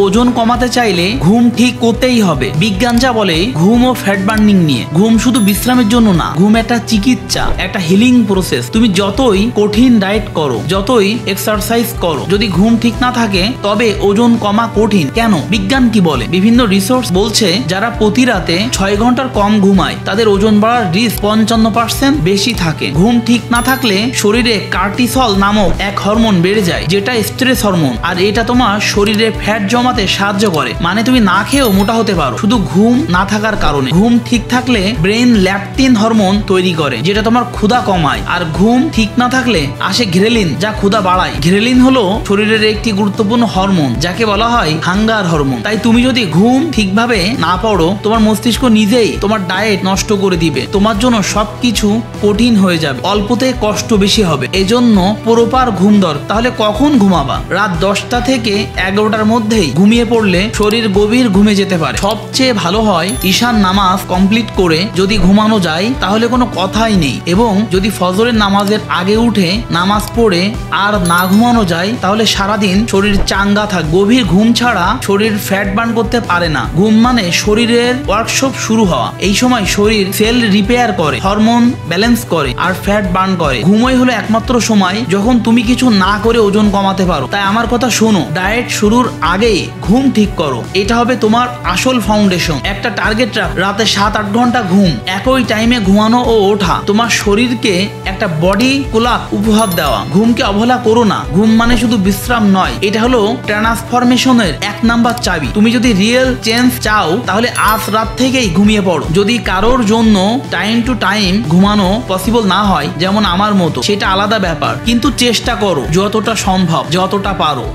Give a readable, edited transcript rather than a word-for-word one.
ওজন কমাতে চাইলে ঘুম ঠিক করতেই হবে। বিজ্ঞান যা বলে ঘুম ও ফ্যাট বার্নিং নিয়ে, ঘুম শুধু বিশ্রামের জন্য না, ঘুম একটা চিকিৎসা, একটা হিলিং প্রসেস। তুমি যতই কঠিন ডায়েট করো, যতই এক্সারসাইজ করো, যদি ঘুম ঠিক না থাকে তবে ওজন কমা কঠিন। কেন? বিজ্ঞান কি বলে? বিভিন্ন রিসোর্স বলছে যারা প্রতি রাতে 6 ঘন্টার কম ঘুমায় তাদের ওজন বাড়ার রিস্ক 55% বেশি থাকে। ঘুম ঠিক না থাকলে শরীরে কর্টিসল নামক এক হরমোন বেড়ে যায়, যেটা স্ট্রেস হরমোন, আর এটা তোমার শরীরে ফ্যাট জমাতে সাহায্য করে। মানে তুমি না খেয়েও মোটা হতে পারো শুধু ঘুম না থাকার কারণে। ঘুম ঠিক থাকলে ব্রেন ল্যাপটিন হরমোন তৈরি করে, যেটা তোমার ক্ষুধা কমায়। আর ঘুম ঠিক না থাকলে আসে ঘ্রেলিন, যা ক্ষুধা বাড়ায়। ঘ্রেলিন হলো শরীরের একটি গুরুত্বপূর্ণ হরমোন, যাকে বলা হয় হাঙ্গার হরমোন। তাই তুমি যদি ঘুম ঠিকভাবে না পড়ো, তোমার মস্তিষ্ক নিজেই তোমার ডায়েট নষ্ট করে দিবে। তোমার জন্য সবকিছু কঠিন হয়ে যাবে, অল্পতে কষ্ট বেশি হবে। এজন্য প্রপার ঘুম দরকার। তাহলে কখন ঘুমাবা? রাত 10টা থেকে 11টার মধ্যেই ঘুমিয়ে পড়লে শরীর গভীর ঘুমে যেতে পারে। সবচেয়ে ভালো হয় ঈশান নামাজ কমপ্লিট করে যদি ঘুমানো যায় তাহলে কোনো কথাই নেই। এবং যদি ফজরের নামাজের আগে উঠে নামাজ পড়ে আর না ঘুমানো যায় তাহলে সারাদিন শরীর চাঙ্গা থাকে। গভীর ঘুম ছাড়া শরীর ফ্যাট বার্ন করতে পারে না। ঘুম মানে শরীরের ওয়ার্কশপ শুরু হওয়া। এই সময় শরীর সেল রিপেয়ার করে, হরমোন ব্যালেন্স করে আর ফ্যাট বার্ন করে। ঘুমই হলো একমাত্র সময় যখন তুমি কিছু না করে ওজন কমাতে পারো। তাই আমার কথা শোনো, ডায়েট শুরুর আগেই ঘুম ঠিক করো। এটা হবে তোমার আসল ফাউন্ডেশন। একটা টার্গেট রাখ, রাতে 7-8 ঘন্টা ঘুম, একই টাইমে ঘুমানো ও ওঠা। তোমার শরীরকে একটা বডি ক্লক উপহার দেওয়া। ঘুমকে অবহেলা করো না। ঘুম মানে শুধু বিশ্রাম নয়, এটা হলো ট্রান্সফরমেশনের 1 নাম্বার চাবি। তুমি যদি রিয়েল চেঞ্জ চাও তাহলে আজ রাত থেকেই ঘুমিয়ে পড়ো। যদি কারোর জন্য টাইম টু টাইম ঘুমানো পসিবল না হয়, যেমন আমার মতো, সেটা আলাদা ব্যাপার, কিন্তু চেষ্টা করো যতটা সম্ভব, যতটা পারো।